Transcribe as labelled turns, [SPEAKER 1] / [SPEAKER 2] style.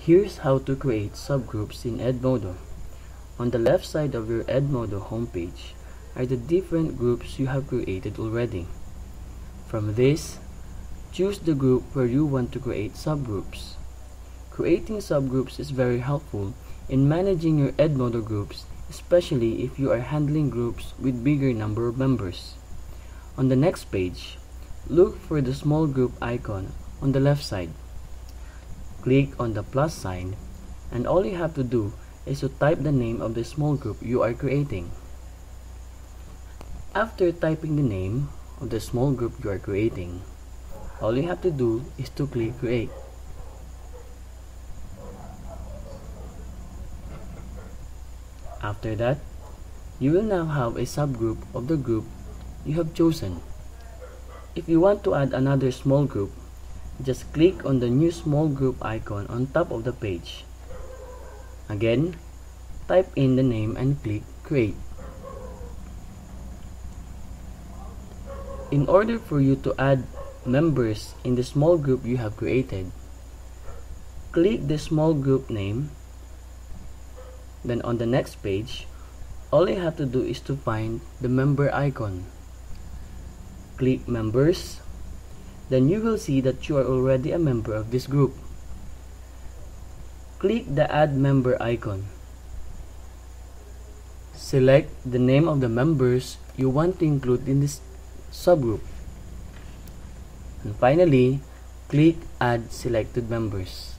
[SPEAKER 1] Here's how to create subgroups in Edmodo. On the left side of your Edmodo homepage are the different groups you have created already. From this, choose the group where you want to create subgroups. Creating subgroups is very helpful in managing your Edmodo groups, especially if you are handling groups with bigger number of members. On the next page, look for the small group icon on the left side. Click on the plus sign, and all you have to do is to type the name of the small group you are creating. After typing the name of the small group you are creating, all you have to do is to click Create. After that, you will now have a subgroup of the group you have chosen. If you want to add another small group, just click on the new small group icon on top of the page. Again, type in the name and click Create. In order for you to add members in the small group you have created, click the small group name. Then on the next page, all you have to do is to find the member icon. Click Members. Then you will see that you are already a member of this group. Click the Add Member icon. Select the name of the members you want to include in this subgroup. And finally, click Add Selected Members.